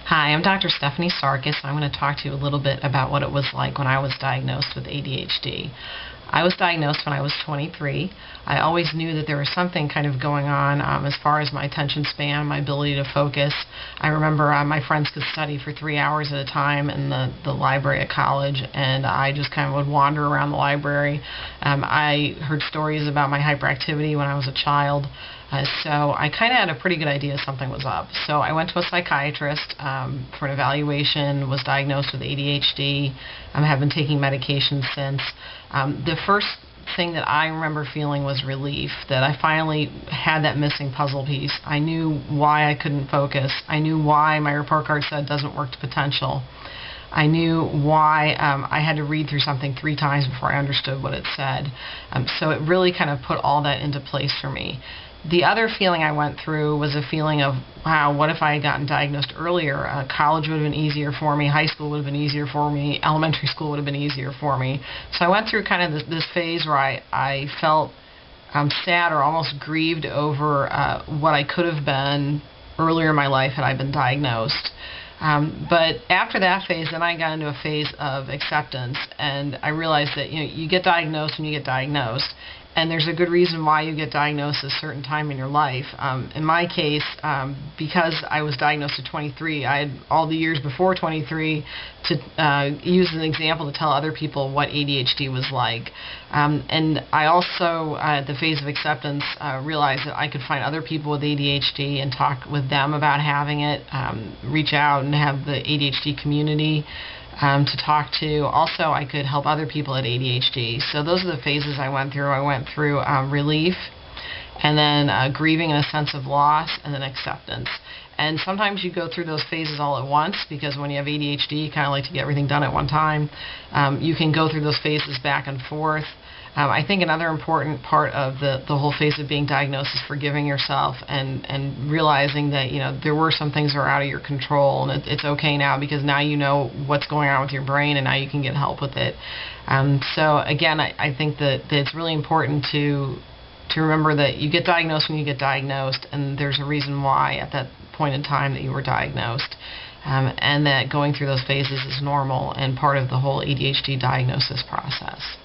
Hi, I'm Dr. Stephanie Sarkis. I'm going to talk to you a little bit about what it was like when I was diagnosed with ADHD. I was diagnosed when I was 23. I always knew that there was something kind of going on as far as my attention span, my ability to focus. I remember my friends could study for 3 hours at a time in the library at college, and I just kind of would wander around the library. I heard stories about my hyperactivity when I was a child. So I kind of had a pretty good idea something was up. So I went to a psychiatrist for an evaluation, was diagnosed with ADHD. I have been taking medication since. The first thing that I remember feeling was relief, that I finally had that missing puzzle piece. I knew why I couldn't focus. I knew why my report card said doesn't work to potential. I knew why I had to read through something 3 times before I understood what it said. So it really kind of put all that into place for me. The other feeling I went through was a feeling of, wow, what if I had gotten diagnosed earlier? College would have been easier for me, high school would have been easier for me, elementary school would have been easier for me. So I went through kind of this phase where I felt sad or almost grieved over what I could have been earlier in my life had I been diagnosed. But after that phase, then I got into a phase of acceptance, and I realized that you get diagnosed when you get diagnosed, and there's a good reason why you get diagnosed at a certain time in your life. In my case, because I was diagnosed at 23, I had all the years before 23 to use an example to tell other people what ADHD was like. And I also, at the phase of acceptance, realized that I could find other people with ADHD and talk with them about having it, reach out and have the ADHD community to talk to. Also, I could help other people at ADHD. So those are the phases I went through. I went through relief, and then grieving and a sense of loss, and then acceptance. And sometimes you go through those phases all at once, because when you have ADHD, you kind of like to get everything done at one time. You can go through those phases back and forth. I think another important part of the whole phase of being diagnosed is forgiving yourself and realizing that there were some things that are out of your control, and it's okay now, because now you know what's going on with your brain, and now you can get help with it. So again, I think that it's really important to remember that you get diagnosed when you get diagnosed, and there's a reason why at that point in time that you were diagnosed, and that going through those phases is normal and part of the whole ADHD diagnosis process.